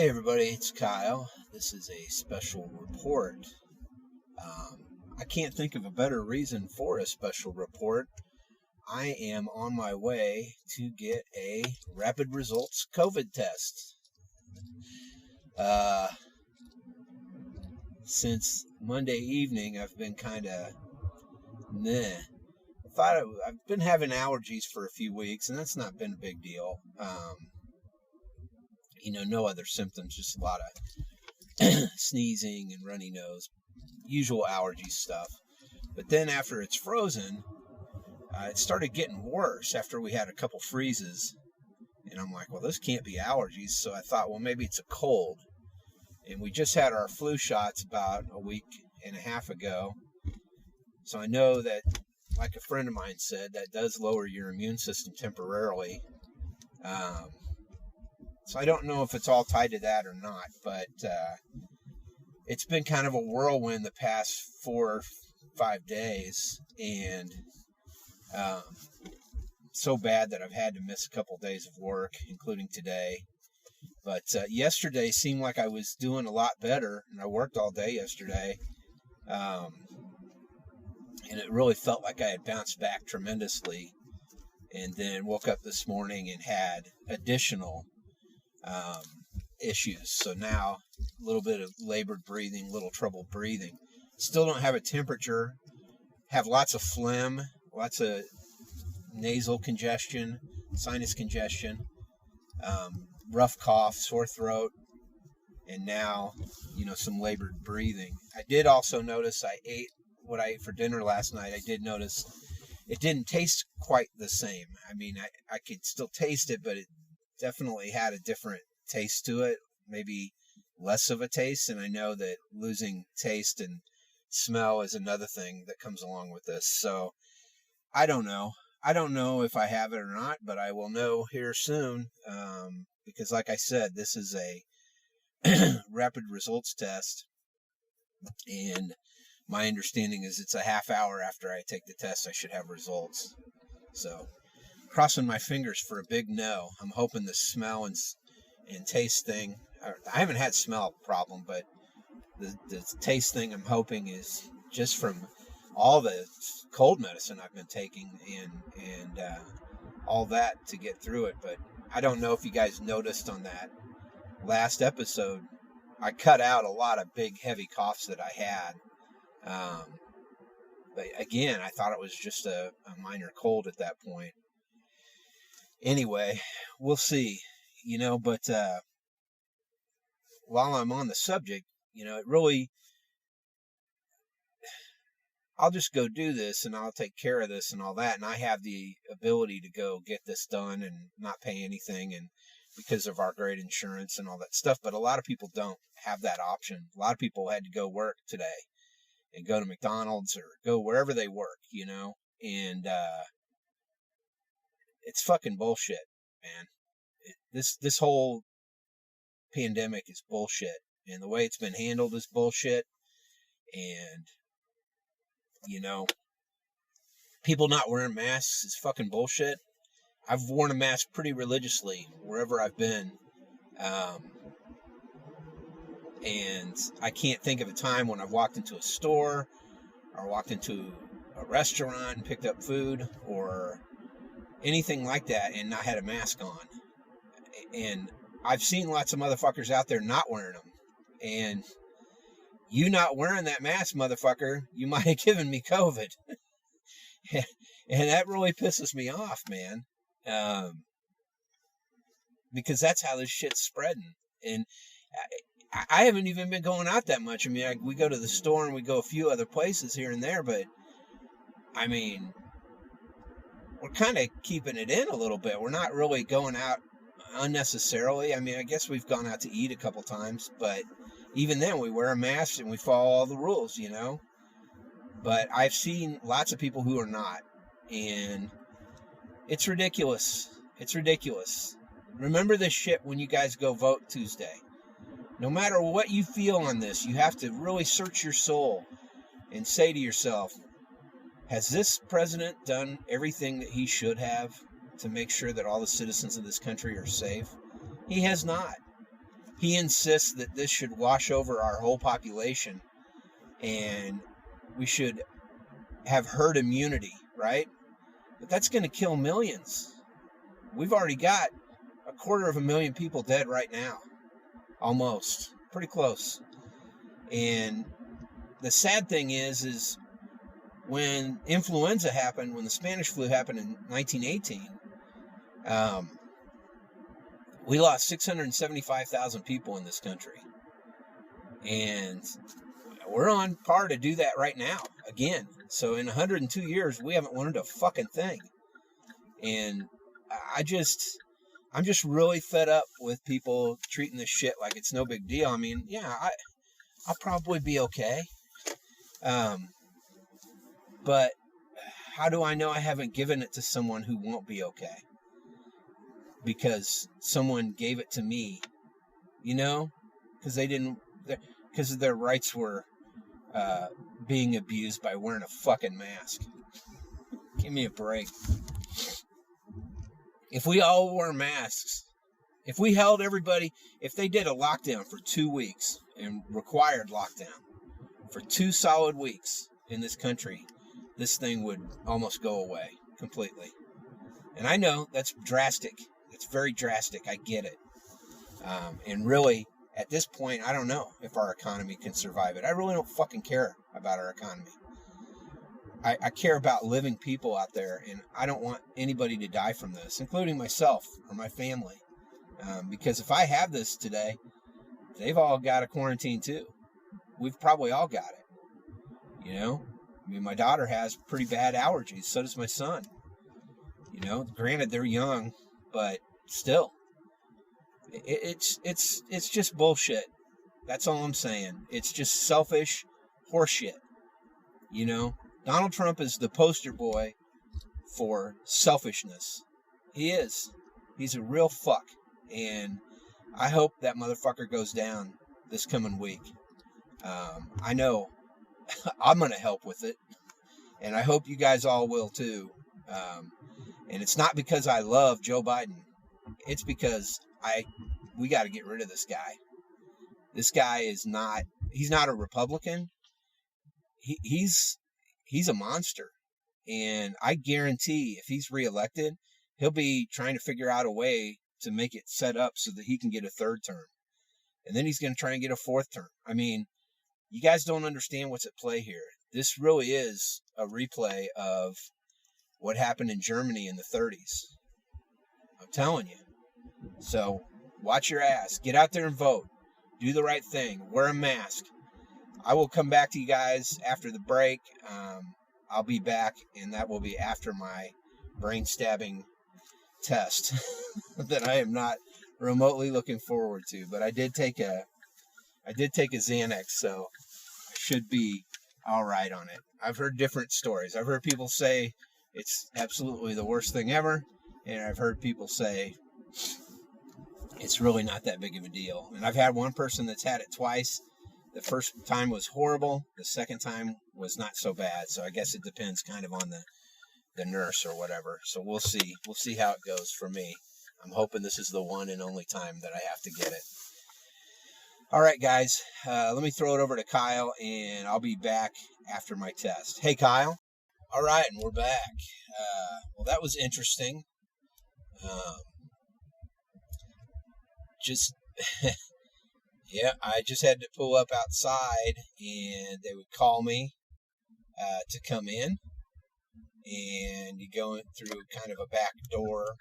Hey everybody, it's Kyle. This is a special report. I can't think of a better reason for a special report. I am on my way to get a rapid results COVID test. Since Monday evening, I've been kind of meh. I've been having allergies for a few weeks, and that's not been a big deal. No other symptoms, just a lot of sneezing and runny nose, usual allergy stuff. But then after it's frozen, it started getting worse after we had a couple freezes. And I'm like, well, this can't be allergies. So I thought, well, maybe it's a cold. And we just had our flu shots about a week and a half ago. So I know that, like a friend of mine said, that does lower your immune system temporarily. So I don't know if it's all tied to that or not, but it's been kind of a whirlwind the past 4 or 5 days, and so bad that I've had to miss a couple days of work, including today. But yesterday seemed like I was doing a lot better, and I worked all day yesterday, and it really felt like I had bounced back tremendously, and then woke up this morning and had additional issues. So now a little bit of labored breathing, little trouble breathing. Still don't have a temperature, have lots of phlegm, lots of nasal congestion, sinus congestion, rough cough, sore throat, and now, some labored breathing. I did also notice I ate what I ate for dinner last night. I did notice it didn't taste quite the same. I mean, I could still taste it, but it definitely had a different taste to it, maybe less of a taste. And I know that losing taste and smell is another thing that comes along with this. So I don't know. I don't know if I have it or not, but I will know here soon. Because like I said, this is a rapid results test. And my understanding is it's a half hour after I take the test, I should have results. So crossing my fingers for a big no. I'm hoping the smell and taste thing, I haven't had smell problem, but the taste thing I'm hoping is just from all the cold medicine I've been taking and all that to get through it. But I don't know if you guys noticed on that last episode, I cut out a lot of big heavy coughs that I had. But again, I thought it was just a minor cold at that point. Anyway, we'll see, but while I'm on the subject, it really, I'll just go do this and I'll take care of this and all that. And I have the ability to go get this done and not pay anything, and because of our great insurance and all that stuff. But a lot of people don't have that option. A lot of people had to go work today and go to McDonald's or go wherever they work, and it's fucking bullshit, man. This whole pandemic is bullshit, and the way it's been handled is bullshit. And people not wearing masks is fucking bullshit. I've worn a mask pretty religiously wherever I've been, and I can't think of a time when I've walked into a store or walked into a restaurant and picked up food or anything like that and not had a mask on. And I've seen lots of motherfuckers out there not wearing them. And you not wearing that mask, motherfucker, you might have given me COVID. And that really pisses me off, man. Because that's how this shit's spreading. And I haven't even been going out that much. I mean, we go to the store and we go a few other places here and there, but I mean, we're kind of keeping it in a little bit. We're not really going out unnecessarily. I mean, I guess we've gone out to eat a couple times, but even then we wear a mask and we follow all the rules, But I've seen lots of people who are not, and it's ridiculous. It's ridiculous. Remember this shit when you guys go vote Tuesday. No matter what you feel on this, you have to really search your soul and say to yourself, has this president done everything that he should have to make sure that all the citizens of this country are safe? He has not. he insists that this should wash over our whole population and we should have herd immunity, right? But that's going to kill millions. We've already got 250,000 people dead right now. Almost. Pretty close. And the sad thing is when influenza happened, when the Spanish flu happened in 1918, we lost 675,000 people in this country. And we're on par to do that right now, again. So in 102 years, we haven't learned a fucking thing. And I'm just really fed up with people treating this shit like it's no big deal. I mean, yeah, I'll probably be okay. But how do I know I haven't given it to someone who won't be okay? Because someone gave it to me, you know? Because their rights were being abused by wearing a fucking mask. Give me a break. If we all wore masks, if we held everybody, if they did a lockdown for 2 weeks and required lockdown for 2 solid weeks in this country, this thing would almost go away completely. And I know that's drastic. It's very drastic. I get it. And really, at this point, I don't know if our economy can survive it. I really don't fucking care about our economy. I care about living people out there, and I don't want anybody to die from this, including myself or my family. Because if I have this today, they've all got a quarantine too. We've probably all got it. You know? I mean, my daughter has pretty bad allergies. So does my son. You know, granted, they're young, but still. It's just bullshit. That's all I'm saying. It's just selfish horseshit. You know? Donald Trump is the poster boy for selfishness. He is. He's a real fuck. And I hope that motherfucker goes down this coming week. I know I'm going to help with it. And I hope you guys all will too. And it's not because I love Joe Biden. It's because we got to get rid of this guy. This guy he's not a Republican. He's a monster. And I guarantee if he's reelected, he'll be trying to figure out a way to make it set up so that he can get a 3rd term. And then he's going to try and get a 4th term. I mean, you guys don't understand what's at play here. This really is a replay of what happened in Germany in the 30s. I'm telling you. So watch your ass. Get out there and vote. Do the right thing. Wear a mask. I will come back to you guys after the break. I'll be back, and that will be after my brain-stabbing test that I am not remotely looking forward to. But I did take a Xanax, so I should be all right on it. I've heard different stories. I've heard people say it's absolutely the worst thing ever, and I've heard people say it's really not that big of a deal. And I've had one person that's had it twice. The first time was horrible. The second time was not so bad. So I guess it depends kind of on the nurse or whatever. So we'll see. We'll see how it goes for me. I'm hoping this is the one and only time that I have to get it. All right, guys. Let me throw it over to Kyle, and I'll be back after my test. Hey, Kyle. All right, and we're back. Well, that was interesting. Yeah, I just had to pull up outside, and they would call me to come in, and you go in through kind of a back door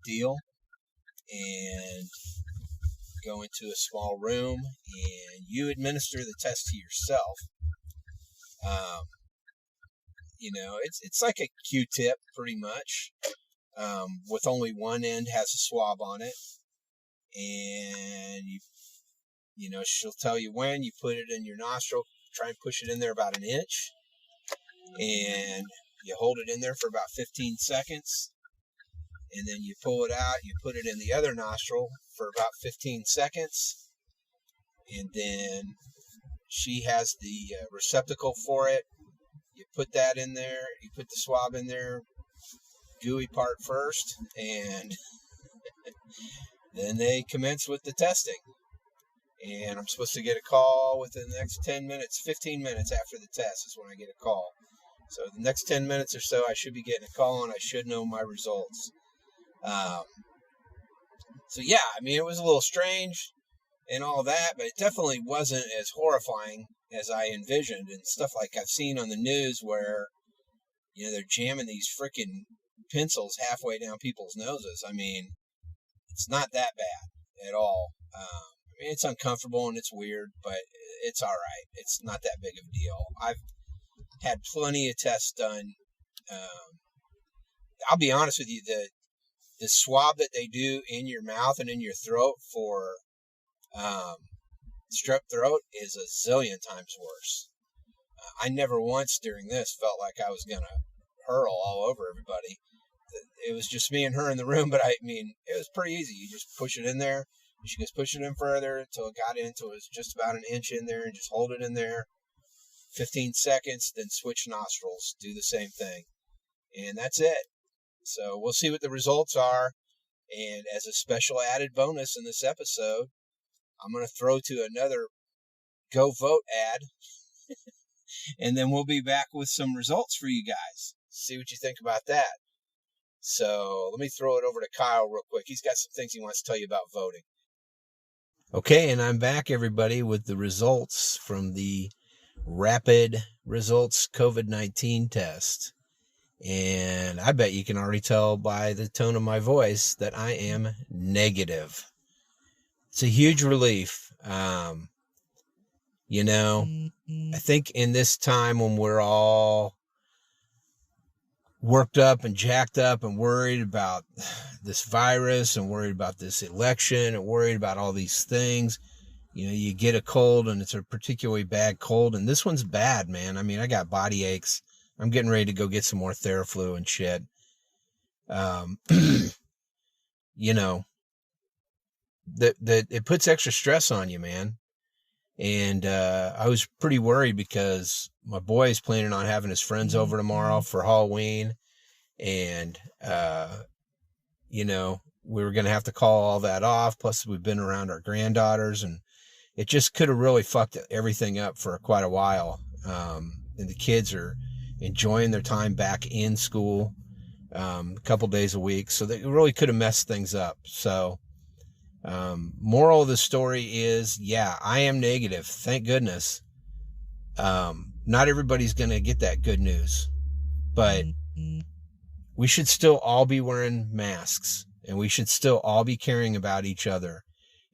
deal, and go into a small room, and you administer the test to yourself. You know, it's like a Q-tip pretty much, with only one end has a swab on it, and you know, she'll tell you when you put it in your nostril. Try and push it in there about an inch. And you hold it in there for about 15 seconds. And then you pull it out. You put it in the other nostril for about 15 seconds. And then she has the receptacle for it. You put that in there. You put the swab in there. Gooey part first. And Then they commence with the testing. And I'm supposed to get a call within the next 10 minutes, 15 minutes after the test is when I get a call. So the next 10 minutes or so, I should be getting a call and I should know my results. So yeah, I mean, it was a little strange and all that, but it definitely wasn't as horrifying as I envisioned, and stuff like I've seen on the news where, you know, they're jamming these freaking pencils halfway down people's noses. I mean, it's not that bad at all. I mean, it's uncomfortable and it's weird, but it's all right. It's not that big of a deal. I've had plenty of tests done. I'll be honest with you, the swab that they do in your mouth and in your throat for strep throat is a zillion times worse. I never once during this felt like I was going to hurl all over everybody. It was just me and her in the room, but I mean, it was pretty easy. You just push it in there. She just push it in further until it got into it was just about an inch in there, and just hold it in there 15 seconds, then switch nostrils, do the same thing. And that's it. So we'll see what the results are. And as a special added bonus in this episode, I'm going to throw to another Go Vote ad. And then we'll be back with some results for you guys. See what you think about that. So let me throw it over to Kyle real quick. He's got some things he wants to tell you about voting. Okay, and I'm back, everybody, with the results from the Rapid Results COVID-19 test. And I bet you can already tell by the tone of my voice that I am negative. It's a huge relief. You know, I think in this time when we're all worked up and jacked up and worried about this virus and worried about this election and worried about all these things, you know, you get a cold and it's a particularly bad cold. And this one's bad, man. I mean, I got body aches. I'm getting ready to go get some more Theraflu and shit. You know, that it puts extra stress on you, man. And I was pretty worried because my boy is planning on having his friends over tomorrow for Halloween. And, you know, we were going to have to call all that off. Plus, we've been around our granddaughters, and it just could have really fucked everything up for quite a while. And the kids are enjoying their time back in school a couple days a week. So they really could have messed things up. So moral of the story is, yeah, I am negative. Thank goodness. Not everybody's going to get that good news, but we should still all be wearing masks, and we should still all be caring about each other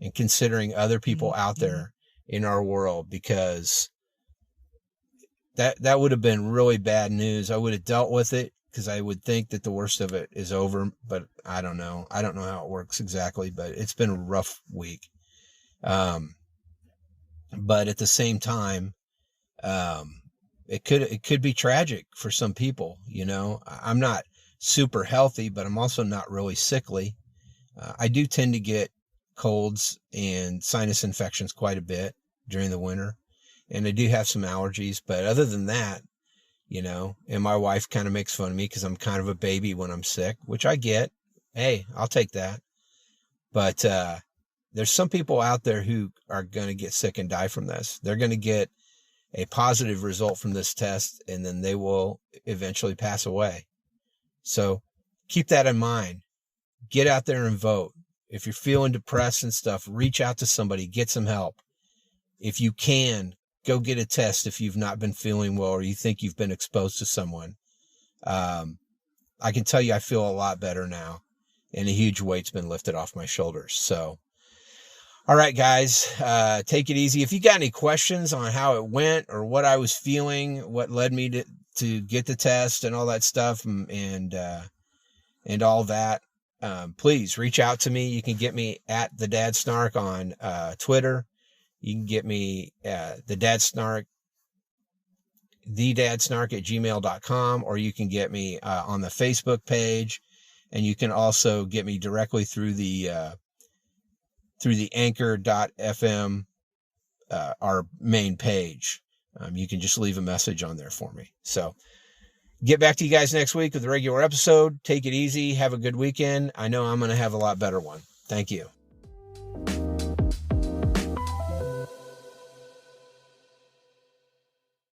and considering other people out there in our world, because that would have been really bad news. I would have dealt with it because I would think that the worst of it is over, but I don't know. I don't know how it works exactly, but it's been a rough week. But at the same time, it could be tragic for some people. You know, I'm not super healthy, but I'm also not really sickly. I do tend to get colds and sinus infections quite a bit during the winter, and I do have some allergies, but other than that, you know, and my wife kind of makes fun of me because I'm kind of a baby when I'm sick, which I get. Hey, I'll take that. But there's some people out there who are going to get sick and die from this. They're going to get a positive result from this test, and then they will eventually pass away. So keep that in mind. Get out there and vote. If you're feeling depressed and stuff, reach out to somebody, get some help. If you can, go get a test if you've not been feeling well or you think you've been exposed to someone. I can tell you I feel a lot better now, and a huge weight's been lifted off my shoulders. So, all right, guys, take it easy. If you got any questions on how it went or what I was feeling, what led me to get the test and all that stuff, and all that, please reach out to me. You can get me at the Dad Snark on Twitter. You can get me the Dad Snark at gmail.com, or you can get me on the Facebook page, and you can also get me directly through the anchor.fm, our main page. You can just leave a message on there for me. So get back to you guys next week with a regular episode. Take it easy. Have a good weekend. I know I'm going to have a lot better one. Thank you.